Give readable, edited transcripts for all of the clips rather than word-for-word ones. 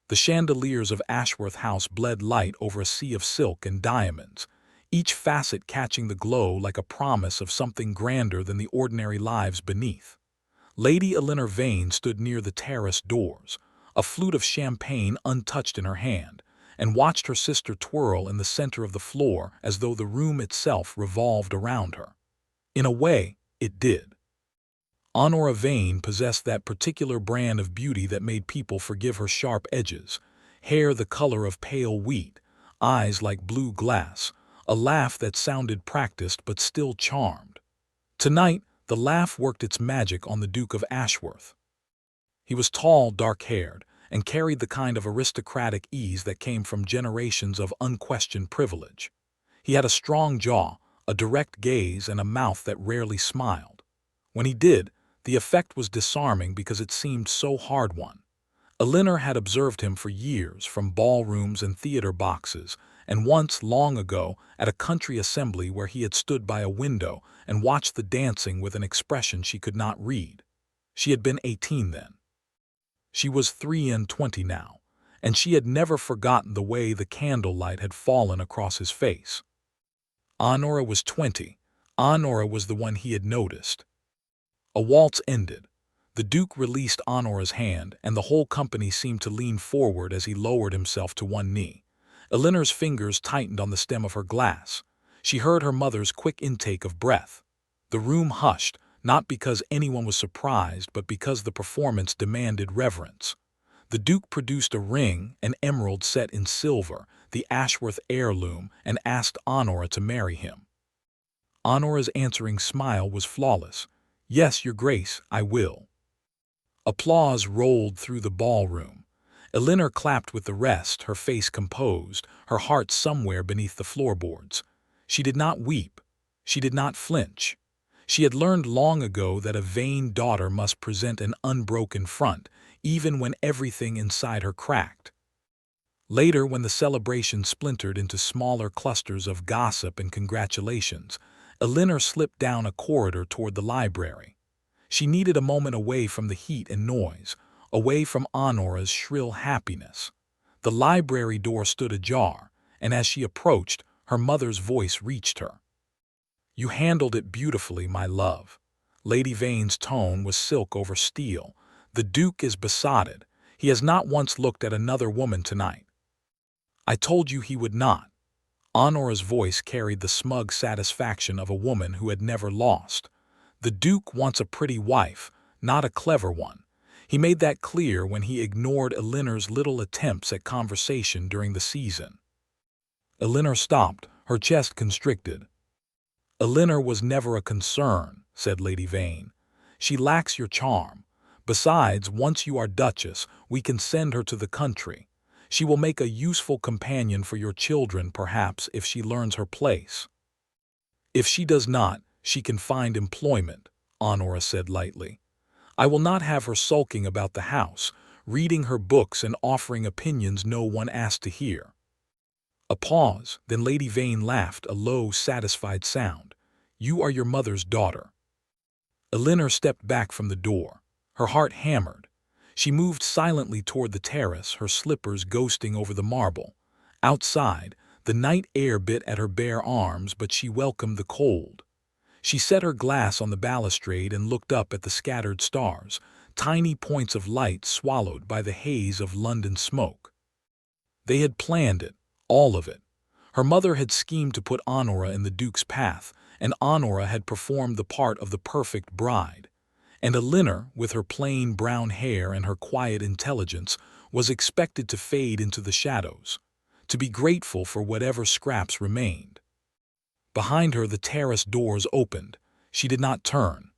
The chandeliers of Ashworth House bled light over a sea of silk and diamonds, each facet catching the glow like a promise of something grander than the ordinary lives beneath. Lady Eleanor Vane stood near the terrace doors, a flute of champagne untouched in her hand, and watched her sister twirl in the center of the floor as though the room itself revolved around her. In a way, it did. Honora Vane possessed that particular brand of beauty that made people forgive her sharp edges, hair the color of pale wheat, eyes like blue glass, a laugh that sounded practiced but still charmed. Tonight, the laugh worked its magic on the Duke of Ashworth. He was tall, dark-haired, and carried the kind of aristocratic ease that came from generations of unquestioned privilege. He had a strong jaw, a direct gaze, and a mouth that rarely smiled. When he did, the effect was disarming because it seemed so hard-won. Eleanor had observed him for years from ballrooms and theater boxes, and once, long ago, at a country assembly where he had stood by a window and watched the dancing with an expression she could not read. She had been 18 then. She was 23 now, and she had never forgotten the way the candlelight had fallen across his face. Honora was 20. Honora was the one he had noticed. A waltz ended. The Duke released Honora's hand, and the whole company seemed to lean forward as he lowered himself to one knee. Eleanor's fingers tightened on the stem of her glass. She heard her mother's quick intake of breath. The room hushed, not because anyone was surprised, but because the performance demanded reverence. The Duke produced a ring, an emerald set in silver, the Ashworth heirloom, and asked Honora to marry him. Honora's answering smile was flawless. "Yes, Your Grace, I will." Applause rolled through the ballroom. Eleanor clapped with the rest, her face composed, her heart somewhere beneath the floorboards. She did not weep. She did not flinch. She had learned long ago that a vain daughter must present an unbroken front, even when everything inside her cracked. Later, when the celebration splintered into smaller clusters of gossip and congratulations, Eleanor slipped down a corridor toward the library. She needed a moment away from the heat and noise, away from Honora's shrill happiness. The library door stood ajar, and as she approached, her mother's voice reached her. "You handled it beautifully, my love." Lady Vane's tone was silk over steel. "The Duke is besotted. He has not once looked at another woman tonight." "I told you he would not." Honora's voice carried the smug satisfaction of a woman who had never lost. "The Duke wants a pretty wife, not a clever one. He made that clear when he ignored Eleanor's little attempts at conversation during the season." Eleanor stopped, her chest constricted. "Eleanor was never a concern," said Lady Vane. "She lacks your charm. Besides, once you are Duchess, we can send her to the country. She will make a useful companion for your children, perhaps, if she learns her place." "If she does not, she can find employment," Honora said lightly. "I will not have her sulking about the house, reading her books and offering opinions no one asked to hear." A pause, then Lady Vane laughed, a low, satisfied sound. "You are your mother's daughter." Eleanor stepped back from the door. Her heart hammered. She moved silently toward the terrace, her slippers ghosting over the marble. Outside, the night air bit at her bare arms, but she welcomed the cold. She set her glass on the balustrade and looked up at the scattered stars, tiny points of light swallowed by the haze of London smoke. They had planned it, all of it. Her mother had schemed to put Honora in the Duke's path, and Honora had performed the part of the perfect bride. And Eleanor, with her plain brown hair and her quiet intelligence, was expected to fade into the shadows, to be grateful for whatever scraps remained. Behind her the terrace doors opened. She did not turn.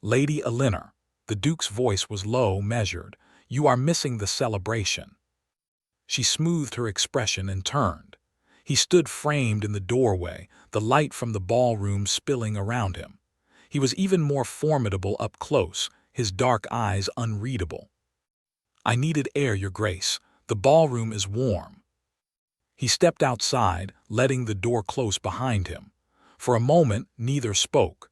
"Lady Eleanor," the Duke's voice was low, measured, "you are missing the celebration." She smoothed her expression and turned. He stood framed in the doorway, the light from the ballroom spilling around him. He was even more formidable up close, his dark eyes unreadable. "I needed air, Your Grace. The ballroom is warm." He stepped outside, letting the door close behind him. For a moment, neither spoke.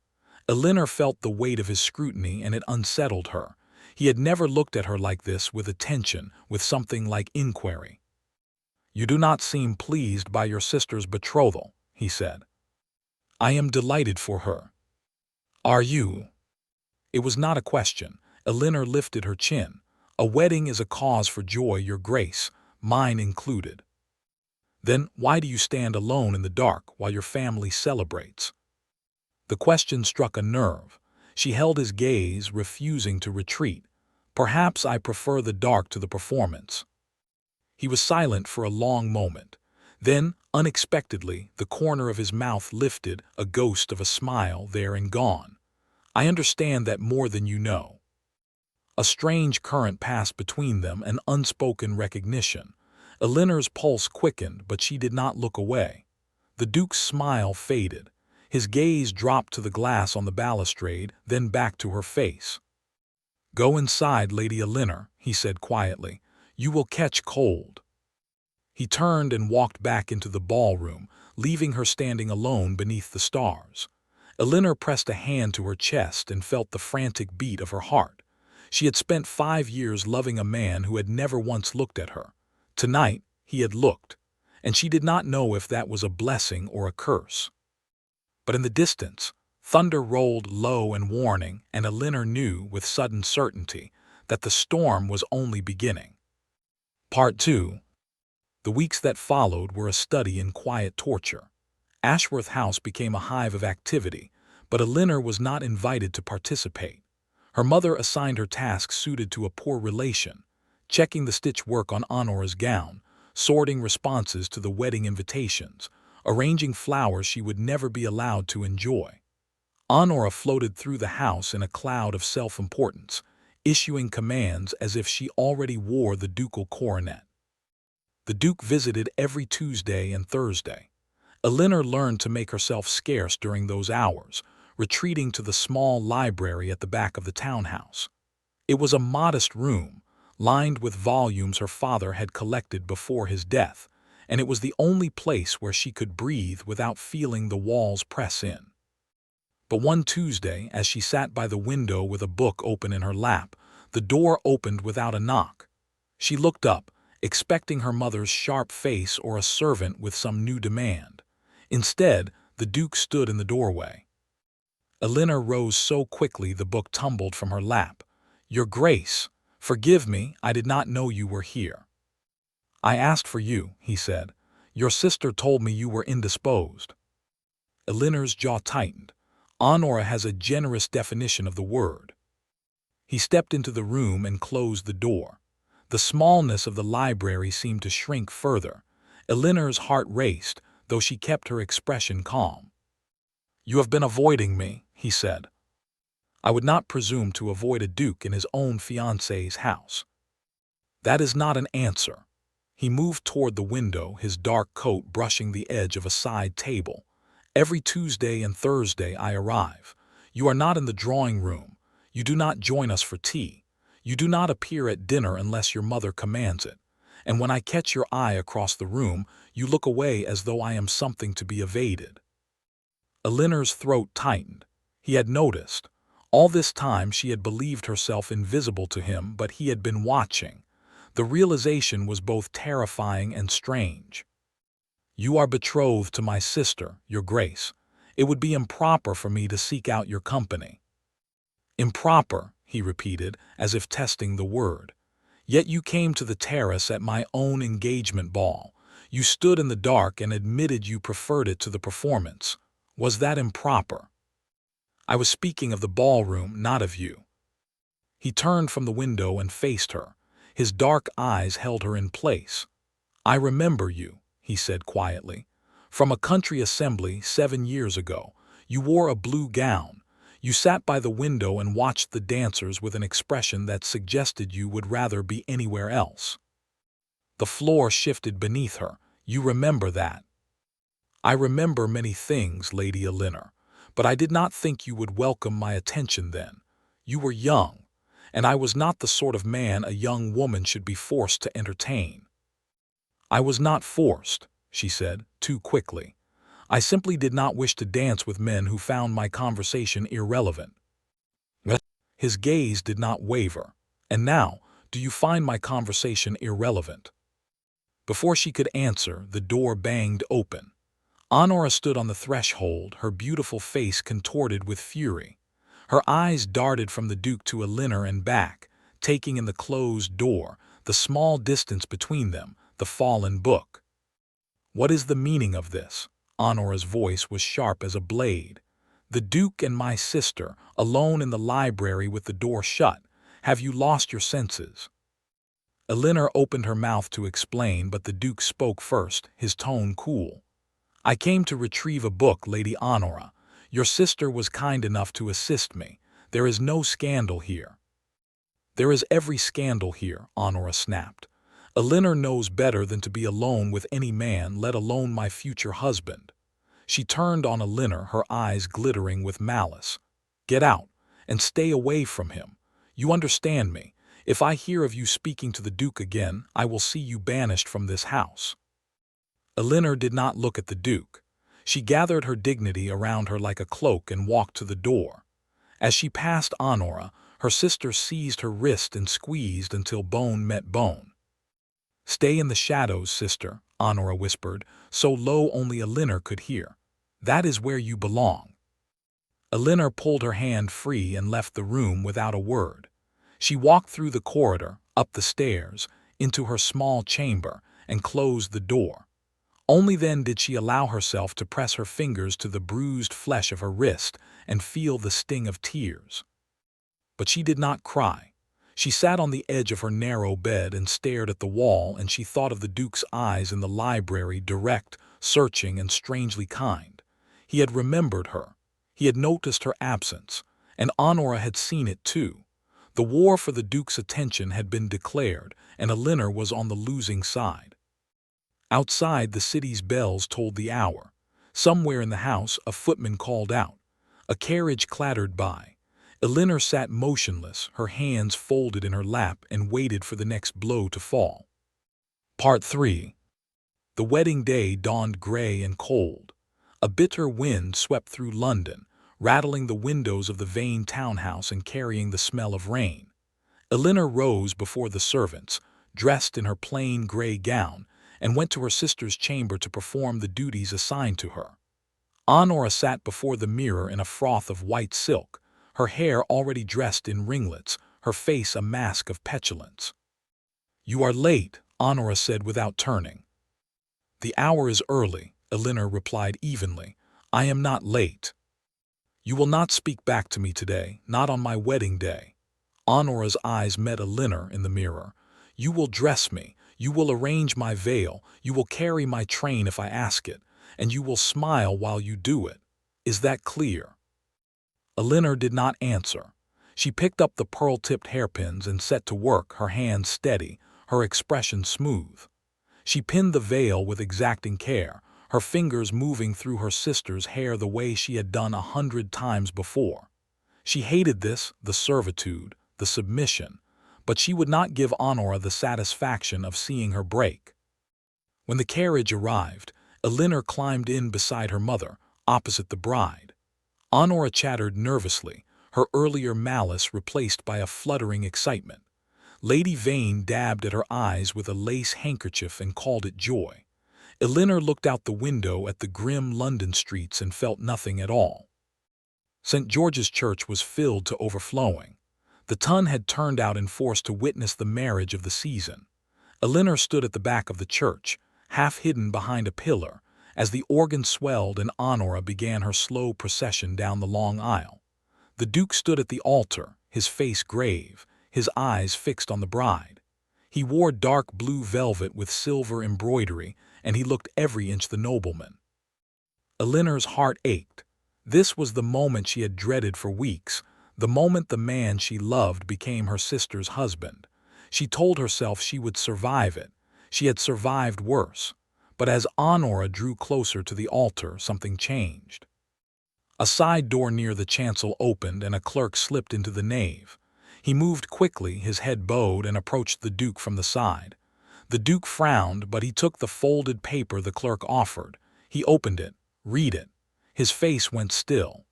Eleanor felt the weight of his scrutiny, and it unsettled her. He had never looked at her like this, with attention, with something like inquiry. "You do not seem pleased by your sister's betrothal," he said. "I am delighted for her." "Are you?" It was not a question. Elinor lifted her chin. "A wedding is a cause for joy, your grace, mine included." "Then why do you stand alone in the dark while your family celebrates?" The question struck a nerve. She held his gaze, refusing to retreat. "Perhaps I prefer the dark to the performance." He was silent for a long moment. Then, unexpectedly, the corner of his mouth lifted, a ghost of a smile there and gone. "I understand that more than you know." A strange current passed between them, an unspoken recognition. Elinor's pulse quickened, but she did not look away. The Duke's smile faded. His gaze dropped to the glass on the balustrade, then back to her face. "Go inside, Lady Elinor," he said quietly. "You will catch cold." He turned and walked back into the ballroom, leaving her standing alone beneath the stars. Elinor pressed a hand to her chest and felt the frantic beat of her heart. She had spent 5 years loving a man who had never once looked at her. Tonight, he had looked, and she did not know if that was a blessing or a curse. But in the distance, thunder rolled low and warning, and Elinor knew with sudden certainty that the storm was only beginning. Part 2. The weeks that followed were a study in quiet torture. Ashworth House became a hive of activity, but Elinor was not invited to participate. Her mother assigned her tasks suited to a poor relation, checking the stitch work on Honora's gown, sorting responses to the wedding invitations, arranging flowers she would never be allowed to enjoy. Honora floated through the house in a cloud of self-importance, issuing commands as if she already wore the ducal coronet. The Duke visited every Tuesday and Thursday. Elinor learned to make herself scarce during those hours, retreating to the small library at the back of the townhouse. It was a modest room, lined with volumes her father had collected before his death, and it was the only place where she could breathe without feeling the walls press in. But one Tuesday, as she sat by the window with a book open in her lap, the door opened without a knock. She looked up, expecting her mother's sharp face or a servant with some new demand. Instead, the Duke stood in the doorway. Elinor rose so quickly the book tumbled from her lap. "Your Grace, forgive me, I did not know you were here." "I asked for you," he said. "Your sister told me you were indisposed." Elinor's jaw tightened. Honora has a generous definition of the word. He stepped into the room and closed the door. The smallness of the library seemed to shrink further. Elinor's heart raced, though she kept her expression calm. "You have been avoiding me," he said. "I would not presume to avoid a duke in his own fiancée's house." "That is not an answer." He moved toward the window, his dark coat brushing the edge of a side table. "Every Tuesday and Thursday I arrive. You are not in the drawing room. You do not join us for tea. You do not appear at dinner unless your mother commands it. And when I catch your eye across the room, you look away as though I am something to be evaded." Elinor's throat tightened. He had noticed. All this time she had believed herself invisible to him, but he had been watching. The realization was both terrifying and strange. "You are betrothed to my sister, your Grace. It would be improper for me to seek out your company." "Improper," he repeated, as if testing the word. "Yet you came to the terrace at my own engagement ball. You stood in the dark and admitted you preferred it to the performance. Was that improper?" "I was speaking of the ballroom, not of you." He turned from the window and faced her. His dark eyes held her in place. "I remember you," he said quietly. "From a country assembly 7 years ago. You wore a blue gown. You sat by the window and watched the dancers with an expression that suggested you would rather be anywhere else." The floor shifted beneath her. "You remember that?" "I remember many things, Lady Elinor, but I did not think you would welcome my attention then. You were young, and I was not the sort of man a young woman should be forced to entertain." "I was not forced," she said, too quickly. "I simply did not wish to dance with men who found my conversation irrelevant." His gaze did not waver. And now, do you find my conversation irrelevant?" Before she could answer, the door banged open. Honora stood on the threshold, her beautiful face contorted with fury. Her eyes darted from the Duke to Elinor and back, taking in the closed door, the small distance between them, the fallen book. "What is the meaning of this?" Honora's voice was sharp as a blade. "The Duke and my sister, alone in the library with the door shut. Have you lost your senses?" Elinor opened her mouth to explain, but the Duke spoke first, his tone cool. "I came to retrieve a book, Lady Honora. Your sister was kind enough to assist me. There is no scandal here." "There is every scandal here," Honora snapped. "Elinor knows better than to be alone with any man, let alone my future husband." She turned on Elinor, her eyes glittering with malice. "Get out, and stay away from him. You understand me. If I hear of you speaking to the Duke again, I will see you banished from this house." Elinor did not look at the Duke. She gathered her dignity around her like a cloak and walked to the door. As she passed Honora, her sister seized her wrist and squeezed until bone met bone. "Stay in the shadows, sister," Honora whispered, so low only Elinor could hear. "That is where you belong." Elinor pulled her hand free and left the room without a word. She walked through the corridor, up the stairs, into her small chamber, and closed the door. Only then did she allow herself to press her fingers to the bruised flesh of her wrist and feel the sting of tears. But she did not cry. She sat on the edge of her narrow bed and stared at the wall, and she thought of the Duke's eyes in the library, direct, searching, and strangely kind. He had remembered her. He had noticed her absence, and Honora had seen it too. The war for the Duke's attention had been declared, and Elinor was on the losing side. Outside, the city's bells told the hour. Somewhere in the house, a footman called out. A carriage clattered by. Elinor sat motionless, her hands folded in her lap, and waited for the next blow to fall. Part 3. The wedding day dawned gray and cold. A bitter wind swept through London, rattling the windows of the Vane townhouse and carrying the smell of rain. Elinor rose before the servants, dressed in her plain gray gown, and went to her sister's chamber to perform the duties assigned to her. Honora sat before the mirror in a froth of white silk, her hair already dressed in ringlets, her face a mask of petulance. "You are late," Honora said without turning. "The hour is early," Elinor replied evenly. "I am not late." "You will not speak back to me today, not on my wedding day." Honora's eyes met Elinor in the mirror. "You will dress me, you will arrange my veil, you will carry my train if I ask it, and you will smile while you do it. Is that clear?" Elinor did not answer. She picked up the pearl-tipped hairpins and set to work, her hands steady, her expression smooth. She pinned the veil with exacting care, her fingers moving through her sister's hair the way she had done 100 times before. She hated this, the servitude, the submission, but she would not give Honora the satisfaction of seeing her break. When the carriage arrived, Elinor climbed in beside her mother, opposite the bride. Honora chattered nervously, her earlier malice replaced by a fluttering excitement. Lady Vane dabbed at her eyes with a lace handkerchief and called it joy. Elinor looked out the window at the grim London streets and felt nothing at all. St. George's Church was filled to overflowing. The ton had turned out in force to witness the marriage of the season. Elinor stood at the back of the church, half hidden behind a pillar, as the organ swelled and Honora began her slow procession down the long aisle. The Duke stood at the altar, his face grave, his eyes fixed on the bride. He wore dark blue velvet with silver embroidery, and he looked every inch the nobleman. Elinor's heart ached. This was the moment she had dreaded for weeks, the moment the man she loved became her sister's husband. She told herself she would survive it. She had survived worse. But as Honora drew closer to the altar, something changed. A side door near the chancel opened and a clerk slipped into the nave. He moved quickly, his head bowed, and approached the Duke from the side. The Duke frowned, but he took the folded paper the clerk offered. He opened it. "Read it." His face went still.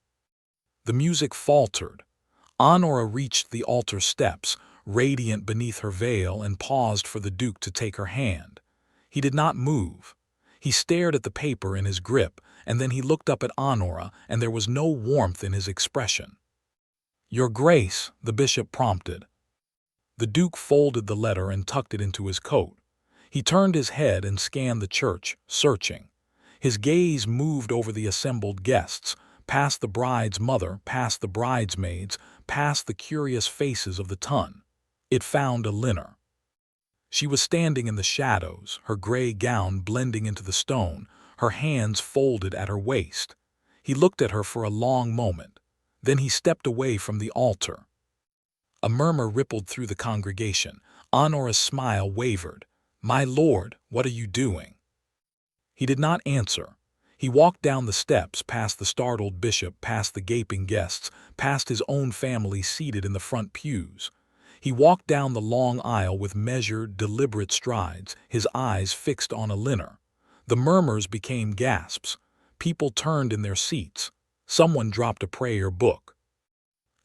The music faltered. Honora reached the altar steps, radiant beneath her veil, and paused for the Duke to take her hand. He did not move. He stared at the paper in his grip, and then he looked up at Honora, and there was no warmth in his expression. "Your Grace," the bishop prompted. The Duke folded the letter and tucked it into his coat. He turned his head and scanned the church, searching. His gaze moved over the assembled guests, past the bride's mother, past the bridesmaids, past the curious faces of the ton. It found Elinor. She was standing in the shadows, her gray gown blending into the stone, her hands folded at her waist. He looked at her for a long moment. Then he stepped away from the altar. A murmur rippled through the congregation. Honora's smile wavered. "My lord, what are you doing?" He did not answer. He walked down the steps, past the startled bishop, past the gaping guests, past his own family seated in the front pews. He walked down the long aisle with measured, deliberate strides, his eyes fixed on Elinor. The murmurs became gasps. People turned in their seats. Someone dropped a prayer book.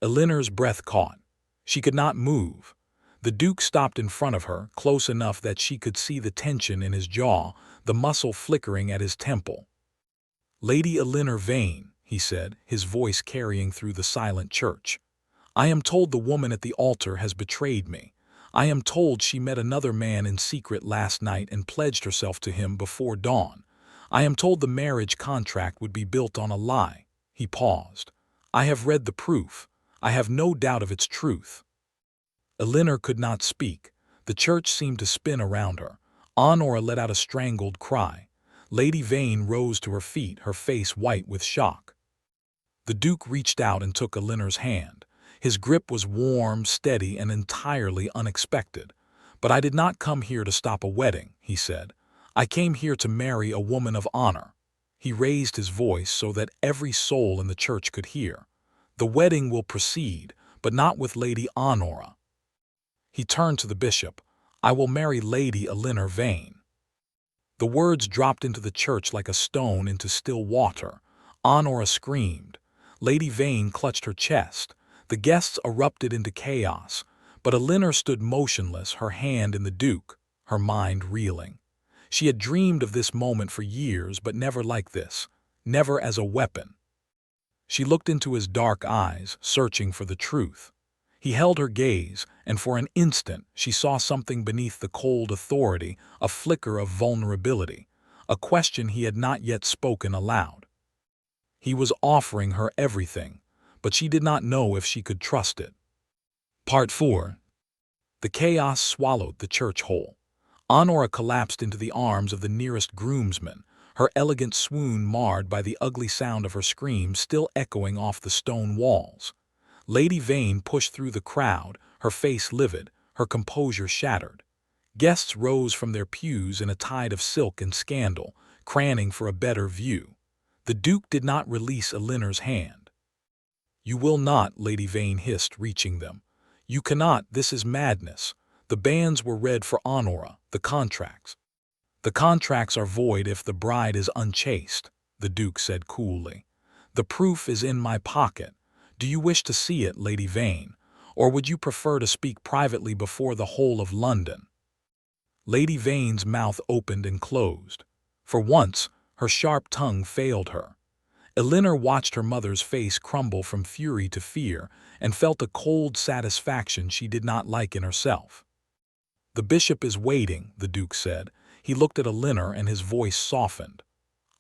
Elinor's breath caught. She could not move. The Duke stopped in front of her, close enough that she could see the tension in his jaw, the muscle flickering at his temple. "Lady Elinor Vane," he said, his voice carrying through the silent church. "I am told the woman at the altar has betrayed me. I am told she met another man in secret last night and pledged herself to him before dawn. I am told the marriage contract would be built on a lie." He paused. "I have read the proof. I have no doubt of its truth." Elinor could not speak. The church seemed to spin around her. Honora let out a strangled cry. Lady Vane rose to her feet, her face white with shock. The Duke reached out and took Elinor's hand. His grip was warm, steady, and entirely unexpected. "But I did not come here to stop a wedding," he said. "I came here to marry a woman of honor." He raised his voice so that every soul in the church could hear. "The wedding will proceed, but not with Lady Honora." He turned to the bishop. "I will marry Lady Elinor Vane." The words dropped into the church like a stone into still water. Honora screamed. Lady Vane clutched her chest. The guests erupted into chaos, but Elinor stood motionless, her hand in the Duke, her mind reeling. She had dreamed of this moment for years, but never like this, never as a weapon. She looked into his dark eyes, searching for the truth. He held her gaze, and for an instant she saw something beneath the cold authority, a flicker of vulnerability, a question he had not yet spoken aloud. He was offering her everything, but she did not know if she could trust it. Part 4. The chaos swallowed the church whole. Honora collapsed into the arms of the nearest groomsman, her elegant swoon marred by the ugly sound of her screams still echoing off the stone walls. Lady Vane pushed through the crowd, her face livid, her composure shattered. Guests rose from their pews in a tide of silk and scandal, craning for a better view. The Duke did not release Elinor's hand. "You will not," Lady Vane hissed, reaching them. "You cannot, this is madness. The banns were read for Honora, the contracts." "The contracts are void if the bride is unchaste," the Duke said coolly. "The proof is in my pocket. Do you wish to see it, Lady Vane, or would you prefer to speak privately before the whole of London?" Lady Vane's mouth opened and closed. For once, her sharp tongue failed her. Elinor watched her mother's face crumble from fury to fear and felt a cold satisfaction she did not like in herself. "The bishop is waiting," the Duke said. He looked at Elinor and his voice softened.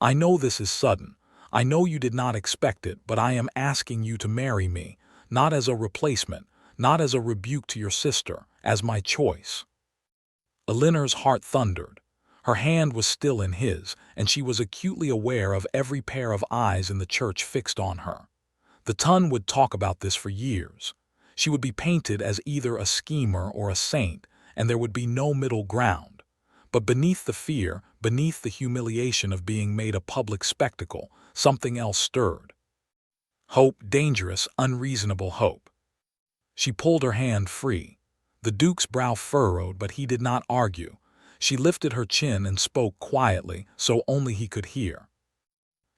"I know this is sudden. I know you did not expect it, but I am asking you to marry me, not as a replacement, not as a rebuke to your sister, as my choice." Elinor's heart thundered. Her hand was still in his, and she was acutely aware of every pair of eyes in the church fixed on her. The ton would talk about this for years. She would be painted as either a schemer or a saint, and there would be no middle ground. But beneath the fear, beneath the humiliation of being made a public spectacle, something else stirred. Hope, dangerous, unreasonable hope. She pulled her hand free. The Duke's brow furrowed, but he did not argue. She lifted her chin and spoke quietly, so only he could hear.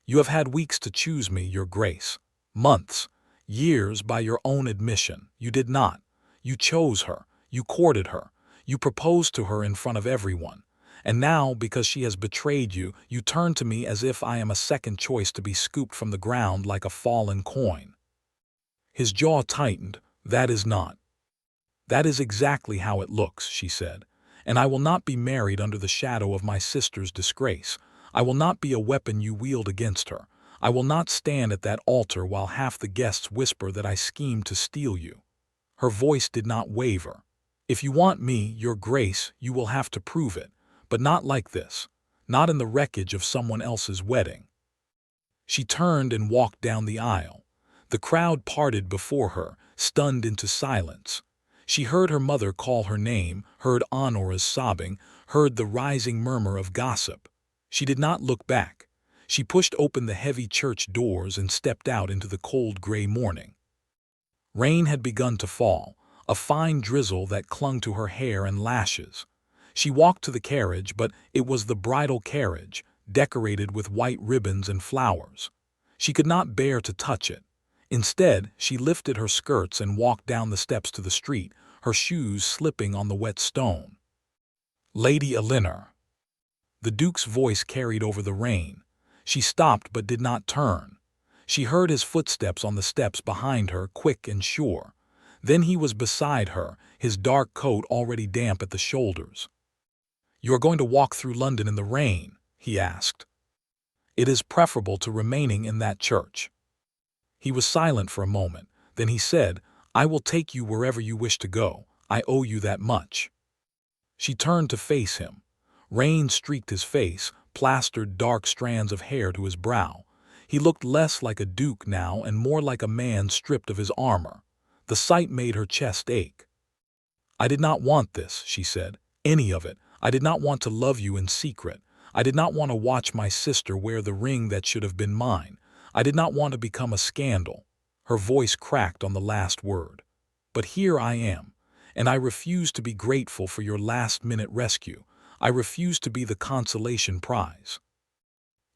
"You have had weeks to choose me, Your Grace. Months, years, by your own admission. You did not. You chose her. You courted her. You proposed to her in front of everyone. And now, because she has betrayed you, you turn to me as if I am a second choice to be scooped from the ground like a fallen coin." His jaw tightened. "That is not. That is exactly how it looks," she said. "And I will not be married under the shadow of my sister's disgrace. I will not be a weapon you wield against her. I will not stand at that altar while half the guests whisper that I schemed to steal you." Her voice did not waver. "If you want me, your grace, you will have to prove it. But not like this. Not in the wreckage of someone else's wedding." She turned and walked down the aisle. The crowd parted before her, stunned into silence. She heard her mother call her name, heard Honora's sobbing, heard the rising murmur of gossip. She did not look back. She pushed open the heavy church doors and stepped out into the cold gray morning. Rain had begun to fall, a fine drizzle that clung to her hair and lashes. She walked to the carriage, but it was the bridal carriage, decorated with white ribbons and flowers. She could not bear to touch it. Instead, she lifted her skirts and walked down the steps to the street, her shoes slipping on the wet stone. "Lady Elinor." The Duke's voice carried over the rain. She stopped but did not turn. She heard his footsteps on the steps behind her, quick and sure. Then he was beside her, his dark coat already damp at the shoulders. "You are going to walk through London in the rain?" he asked. "It is preferable to remaining in that church." He was silent for a moment. Then he said, "I will take you wherever you wish to go. I owe you that much." She turned to face him. Rain streaked his face, plastered dark strands of hair to his brow. He looked less like a duke now and more like a man stripped of his armor. The sight made her chest ache. "I did not want this," she said. "Any of it. I did not want to love you in secret. I did not want to watch my sister wear the ring that should have been mine. I did not want to become a scandal." Her voice cracked on the last word. "But here I am, and I refuse to be grateful for your last-minute rescue. I refuse to be the consolation prize."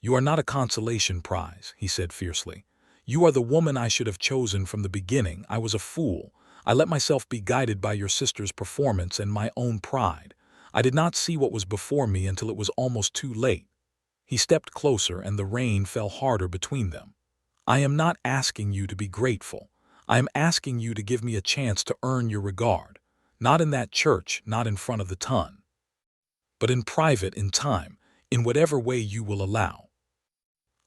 "You are not a consolation prize," he said fiercely. "You are the woman I should have chosen from the beginning. I was a fool. I let myself be guided by your sister's performance and my own pride. I did not see what was before me until it was almost too late." He stepped closer and the rain fell harder between them. "I am not asking you to be grateful. I am asking you to give me a chance to earn your regard. Not in that church, not in front of the ton. But in private, in time, in whatever way you will allow."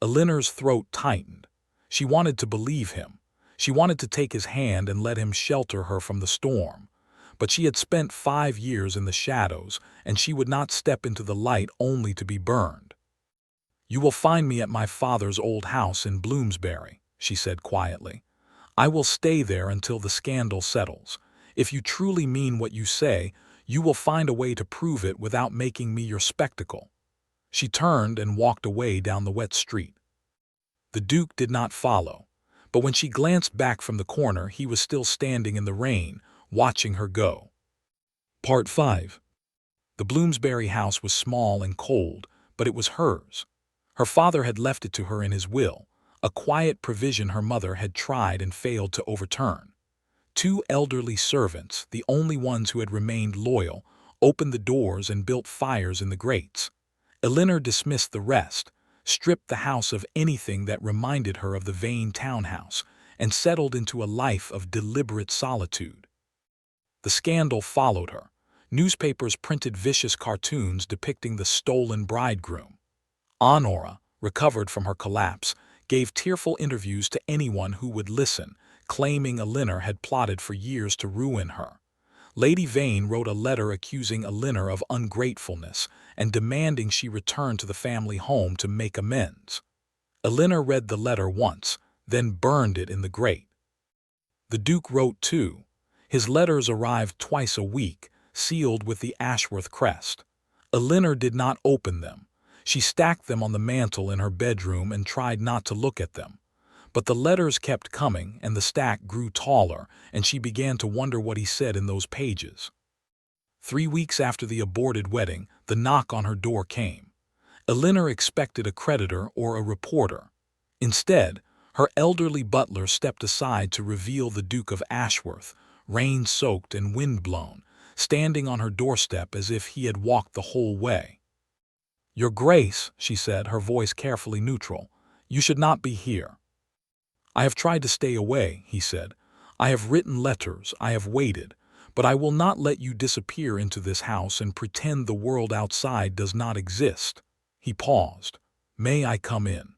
Elinor's throat tightened. She wanted to believe him. She wanted to take his hand and let him shelter her from the storm. But she had spent 5 years in the shadows, and she would not step into the light only to be burned. "You will find me at my father's old house in Bloomsbury," she said quietly. "I will stay there until the scandal settles. If you truly mean what you say, you will find a way to prove it without making me your spectacle." She turned and walked away down the wet street. The Duke did not follow, but when she glanced back from the corner, he was still standing in the rain, watching her go. Part 5. The Bloomsbury house was small and cold, but it was hers. Her father had left it to her in his will, a quiet provision her mother had tried and failed to overturn. 2 elderly servants, the only ones who had remained loyal, opened the doors and built fires in the grates. Elinor dismissed the rest, stripped the house of anything that reminded her of the Vane townhouse, and settled into a life of deliberate solitude. The scandal followed her. Newspapers printed vicious cartoons depicting the stolen bridegroom. Honora, recovered from her collapse, gave tearful interviews to anyone who would listen, claiming Elinor had plotted for years to ruin her. Lady Vane wrote a letter accusing Elinor of ungratefulness and demanding she return to the family home to make amends. Elinor read the letter once, then burned it in the grate. The Duke wrote too. His letters arrived twice a week, sealed with the Ashworth crest. Elinor did not open them. She stacked them on the mantel in her bedroom and tried not to look at them. But the letters kept coming, and the stack grew taller, and she began to wonder what he said in those pages. 3 weeks after the aborted wedding, the knock on her door came. Elinor expected a creditor or a reporter. Instead, her elderly butler stepped aside to reveal the Duke of Ashworth, rain-soaked and wind-blown, standing on her doorstep as if he had walked the whole way. "Your Grace," she said, her voice carefully neutral, "you should not be here." "I have tried to stay away," he said. "I have written letters, I have waited, but I will not let you disappear into this house and pretend the world outside does not exist." He paused. "May I come in?"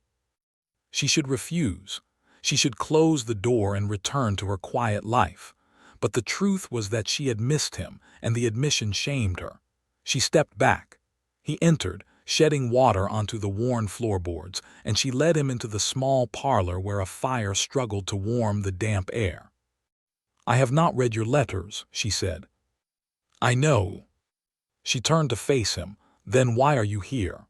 She should refuse. She should close the door and return to her quiet life. But the truth was that she had missed him, and the admission shamed her. She stepped back. He entered, shedding water onto the worn floorboards, and she led him into the small parlor where a fire struggled to warm the damp air. "I have not read your letters," she said. "I know." She turned to face him. "Then why are you here?"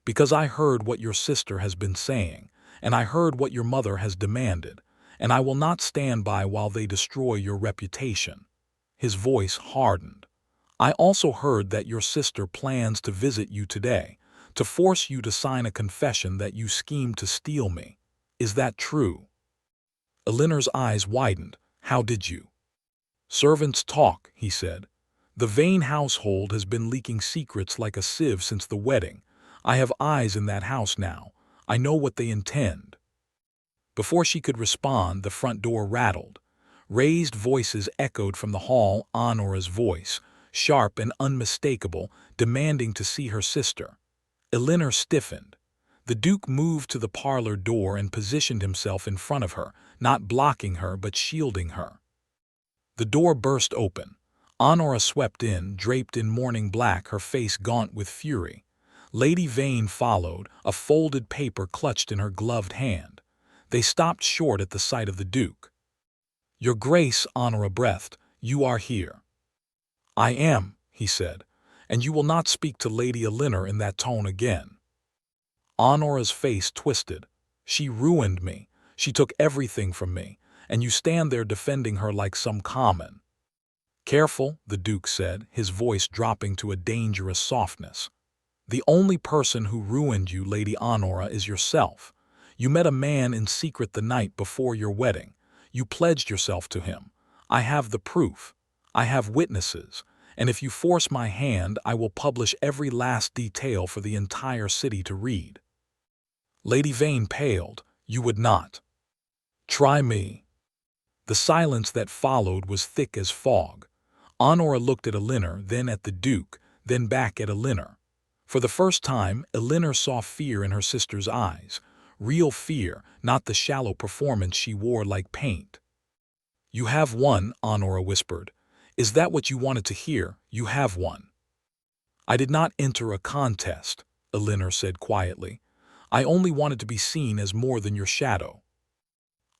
"Because I heard what your sister has been saying, and I heard what your mother has demanded, and I will not stand by while they destroy your reputation." His voice hardened. "I also heard that your sister plans to visit you today, to force you to sign a confession that you schemed to steal me. Is that true?" Elinor's eyes widened. "How did you?" "Servants talk," he said. "The Vane household has been leaking secrets like a sieve since the wedding. I have eyes in that house now. I know what they intend." Before she could respond, the front door rattled. Raised voices echoed from the hall, Honora's voice, sharp and unmistakable, demanding to see her sister. Elinor stiffened. The Duke moved to the parlor door and positioned himself in front of her, not blocking her but shielding her. The door burst open. Honora swept in, draped in mourning black, her face gaunt with fury. Lady Vane followed, a folded paper clutched in her gloved hand. They stopped short at the sight of the Duke. "Your Grace," Honora breathed, "you are here." "I am," he said, "and you will not speak to Lady Elinor in that tone again." Honora's face twisted. "She ruined me. She took everything from me, and you stand there defending her like some common." "Careful," the Duke said, his voice dropping to a dangerous softness. "The only person who ruined you, Lady Honora, is yourself. You met a man in secret the night before your wedding. You pledged yourself to him. I have the proof. I have witnesses. And if you force my hand, I will publish every last detail for the entire city to read." Lady Vane paled. "You would not." "Try me." The silence that followed was thick as fog. Honora looked at Elinor, then at the Duke, then back at Elinor. For the first time, Elinor saw fear in her sister's eyes. Real fear, not the shallow performance she wore like paint. "You have won," Honora whispered. "Is that what you wanted to hear? You have won." "I did not enter a contest," Elinor said quietly. "I only wanted to be seen as more than your shadow."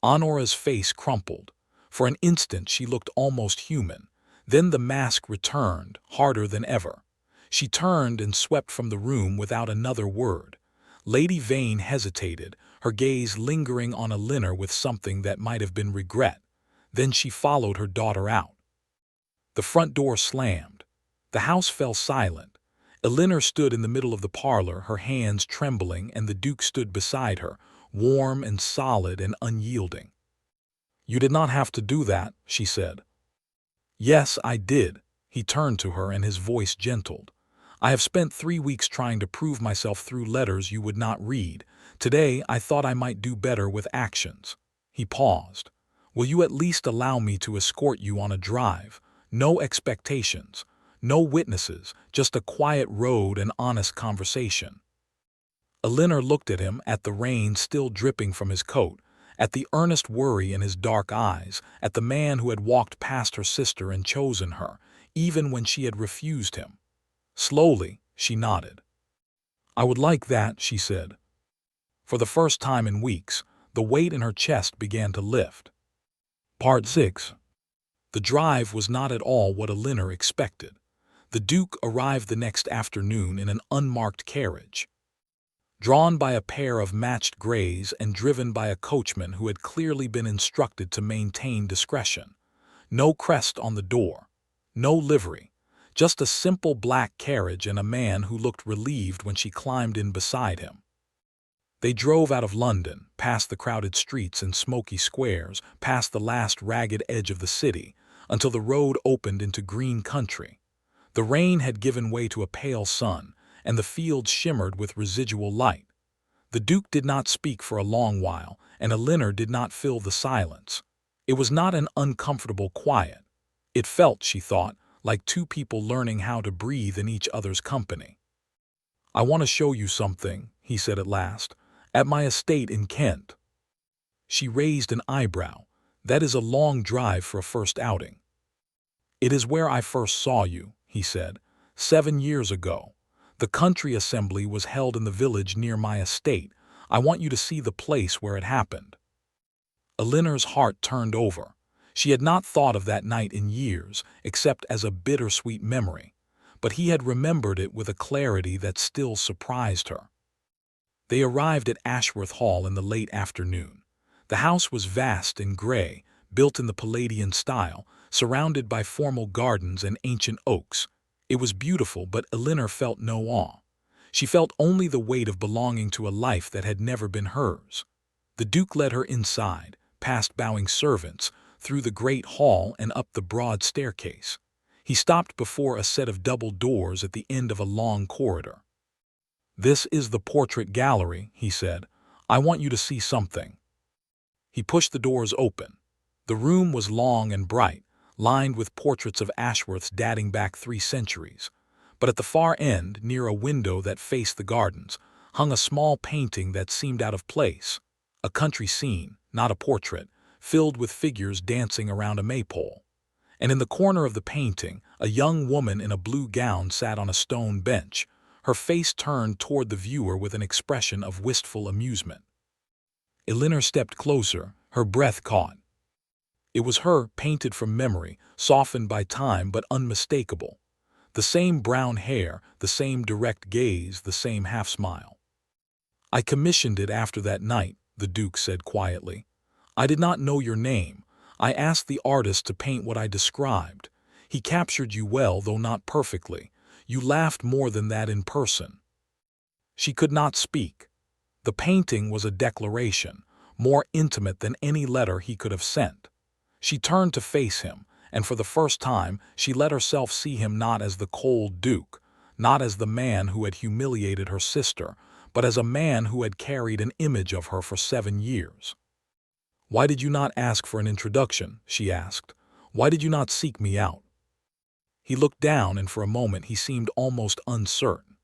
Honora's face crumpled. For an instant she looked almost human. Then the mask returned, harder than ever. She turned and swept from the room without another word. Lady Vane hesitated, her gaze lingering on Elinor with something that might have been regret. Then she followed her daughter out. The front door slammed. The house fell silent. Elinor stood in the middle of the parlor, her hands trembling, and the Duke stood beside her, warm and solid and unyielding. "You did not have to do that," she said. "Yes, I did." He turned to her and his voice gentled. "I have spent 3 weeks trying to prove myself through letters you would not read. Today I thought I might do better with actions." He paused. "Will you at least allow me to escort you on a drive? No expectations, no witnesses, just a quiet road and honest conversation." Elinor looked at him, at the rain still dripping from his coat, at the earnest worry in his dark eyes, at the man who had walked past her sister and chosen her, even when she had refused him. Slowly, she nodded. "I would like that," she said. For the first time in weeks, the weight in her chest began to lift. Part 6. The drive was not at all what Elinor expected. The Duke arrived the next afternoon in an unmarked carriage, drawn by a pair of matched greys and driven by a coachman who had clearly been instructed to maintain discretion. No crest on the door, no livery, just a simple black carriage and a man who looked relieved when she climbed in beside him. They drove out of London, past the crowded streets and smoky squares, past the last ragged edge of the city, until the road opened into green country. The rain had given way to a pale sun, and the fields shimmered with residual light. The Duke did not speak for a long while, and Elinor did not fill the silence. It was not an uncomfortable quiet. It felt, she thought, like two people learning how to breathe in each other's company. "I want to show you something," he said at last, "at my estate in Kent." She raised an eyebrow. "That is a long drive for a first outing." "It is where I first saw you," he said, "7 years ago. The country assembly was held in the village near my estate. I want you to see the place where it happened." Elinor's heart turned over. She had not thought of that night in years, except as a bittersweet memory, but he had remembered it with a clarity that still surprised her. They arrived at Ashworth Hall in the late afternoon. The house was vast and gray, built in the Palladian style, surrounded by formal gardens and ancient oaks. It was beautiful, but Elinor felt no awe. She felt only the weight of belonging to a life that had never been hers. The Duke led her inside, past bowing servants, through the great hall and up the broad staircase. He stopped before a set of double doors at the end of a long corridor. "This is the portrait gallery," he said. "I want you to see something." He pushed the doors open. The room was long and bright, lined with portraits of Ashworths dating back 3 centuries. But at the far end, near a window that faced the gardens, hung a small painting that seemed out of place. A country scene, not a portrait, filled with figures dancing around a maypole. And in the corner of the painting, a young woman in a blue gown sat on a stone bench, her face turned toward the viewer with an expression of wistful amusement. Elinor stepped closer, her breath caught. It was her, painted from memory, softened by time but unmistakable. The same brown hair, the same direct gaze, the same half-smile. "I commissioned it after that night," the Duke said quietly. "I did not know your name. I asked the artist to paint what I described. He captured you well, though not perfectly. You laughed more than that in person." She could not speak. The painting was a declaration, more intimate than any letter he could have sent. She turned to face him, and for the first time she let herself see him not as the cold Duke, not as the man who had humiliated her sister, but as a man who had carried an image of her for 7 years. "Why did you not ask for an introduction?" she asked. "Why did you not seek me out?" He looked down, and for a moment he seemed almost uncertain.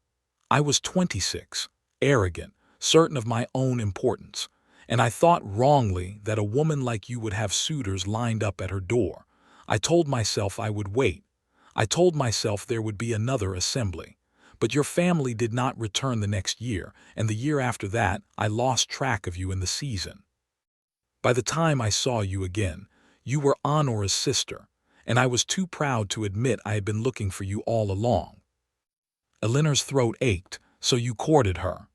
"I was 26, arrogant, certain of my own importance, and I thought wrongly that a woman like you would have suitors lined up at her door. I told myself I would wait. I told myself there would be another assembly. But your family did not return the next year, and the year after that I lost track of you in the season. By the time I saw you again, you were Honora's sister, and I was too proud to admit I had been looking for you all along." Elinor's throat ached. "So you courted her?"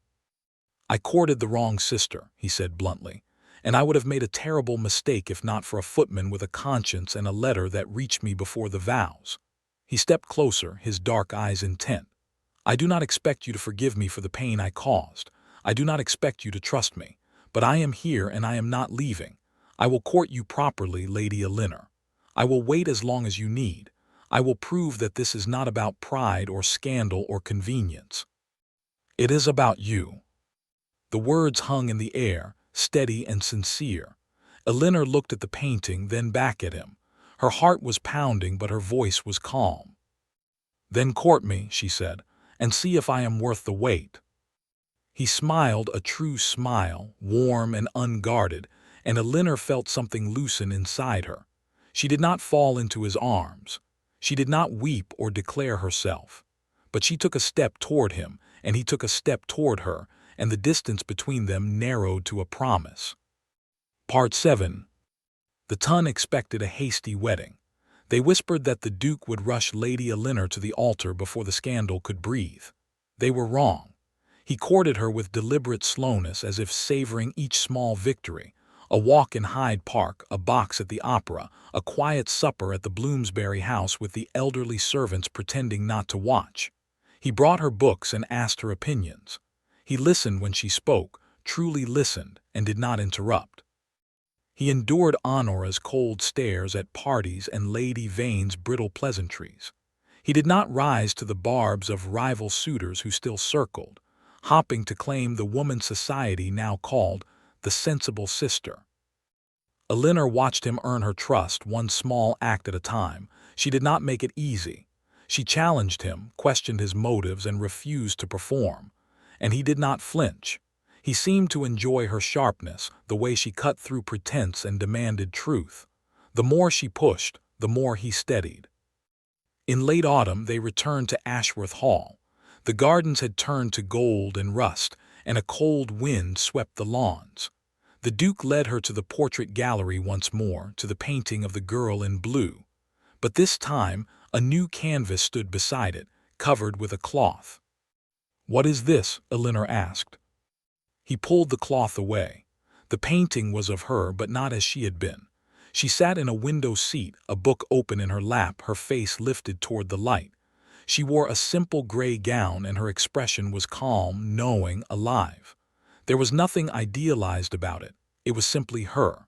"I courted the wrong sister," he said bluntly, "and I would have made a terrible mistake if not for a footman with a conscience and a letter that reached me before the vows." He stepped closer, his dark eyes intent. "I do not expect you to forgive me for the pain I caused. I do not expect you to trust me. But I am here and I am not leaving. I will court you properly, Lady Elinor. I will wait as long as you need. I will prove that this is not about pride or scandal or convenience. It is about you." The words hung in the air, steady and sincere. Elinor looked at the painting, then back at him. Her heart was pounding, but her voice was calm. "Then court me," she said, "and see if I am worth the wait." He smiled, a true smile, warm and unguarded, and Elinor felt something loosen inside her. She did not fall into his arms. She did not weep or declare herself. But she took a step toward him, and he took a step toward her, and the distance between them narrowed to a promise. Part 7. The Tun expected a hasty wedding. They whispered that the Duke would rush Lady Elinor to the altar before the scandal could breathe. They were wrong. He courted her with deliberate slowness, as if savoring each small victory. A walk in Hyde Park, a box at the opera, a quiet supper at the Bloomsbury house with the elderly servants pretending not to watch. He brought her books and asked her opinions. He listened when she spoke, truly listened, and did not interrupt. He endured Honora's cold stares at parties and Lady Vane's brittle pleasantries. He did not rise to the barbs of rival suitors who still circled, hopping to claim the woman society now called the sensible sister. Elinor watched him earn her trust one small act at a time. She did not make it easy. She challenged him, questioned his motives, and refused to perform. And he did not flinch. He seemed to enjoy her sharpness, the way she cut through pretense and demanded truth. The more she pushed, the more he steadied. In late autumn they returned to Ashworth Hall. The gardens had turned to gold and rust, and a cold wind swept the lawns. The Duke led her to the portrait gallery once more, to the painting of the girl in blue. But this time a new canvas stood beside it, covered with a cloth. "What is this?" Elinor asked. He pulled the cloth away. The painting was of her, but not as she had been. She sat in a window seat, a book open in her lap, her face lifted toward the light. She wore a simple gray gown, and her expression was calm, knowing, alive. There was nothing idealized about it. It was simply her.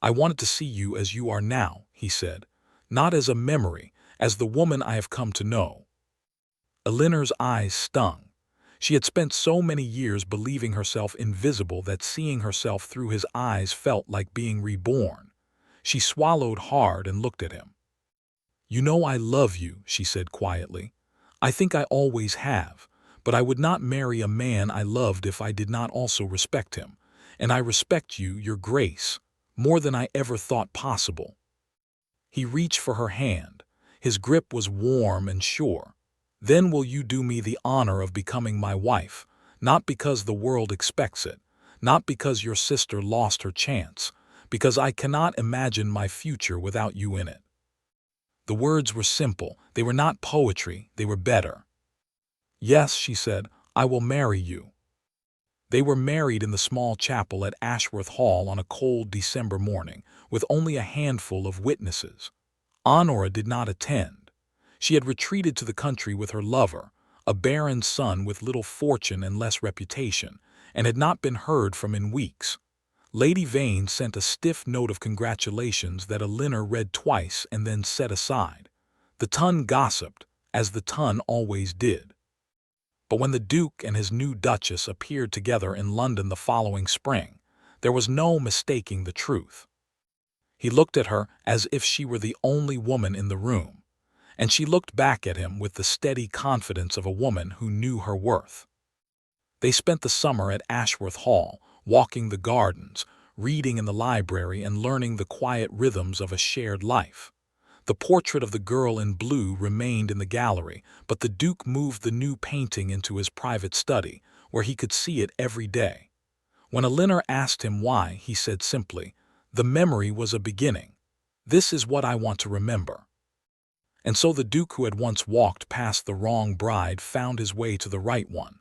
"I wanted to see you as you are now," he said. "Not as a memory, as the woman I have come to know." Elinor's eyes stung. She had spent so many years believing herself invisible that seeing herself through his eyes felt like being reborn. She swallowed hard and looked at him. "You know I love you," she said quietly. "I think I always have, but I would not marry a man I loved if I did not also respect him. And I respect you, your grace, more than I ever thought possible." He reached for her hand. His grip was warm and sure. "Then will you do me the honor of becoming my wife, not because the world expects it, not because your sister lost her chance, because I cannot imagine my future without you in it." The words were simple. They were not poetry. They were better. "Yes," she said, "I will marry you." They were married in the small chapel at Ashworth Hall on a cold December morning, with only a handful of witnesses. Honora did not attend. She had retreated to the country with her lover, a barren son with little fortune and less reputation, and had not been heard from in weeks. Lady Vane sent a stiff note of congratulations that Elinor read twice and then set aside. The Tun gossiped, as the Tun always did. But when the Duke and his new Duchess appeared together in London the following spring, there was no mistaking the truth. He looked at her as if she were the only woman in the room, and she looked back at him with the steady confidence of a woman who knew her worth. They spent the summer at Ashworth Hall, walking the gardens, reading in the library, and learning the quiet rhythms of a shared life. The portrait of the girl in blue remained in the gallery, but the Duke moved the new painting into his private study, where he could see it every day. When Elinor asked him why, he said simply, "The memory was a beginning. This is what I want to remember." And so the Duke, who had once walked past the wrong bride, found his way to the right one.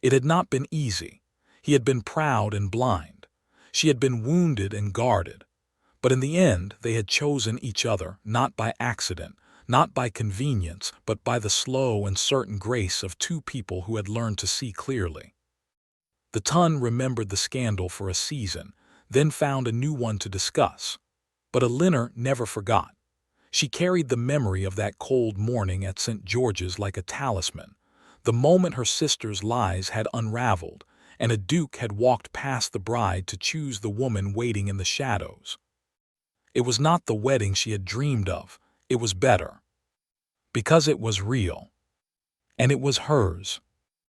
It had not been easy. He had been proud and blind. She had been wounded and guarded. But in the end, they had chosen each other, not by accident, not by convenience, but by the slow and certain grace of two people who had learned to see clearly. The Tun remembered the scandal for a season, then found a new one to discuss. But Elinor never forgot. She carried the memory of that cold morning at St. George's like a talisman, the moment her sister's lies had unraveled, and a Duke had walked past the bride to choose the woman waiting in the shadows. It was not the wedding she had dreamed of. It was better. Because it was real. And it was hers.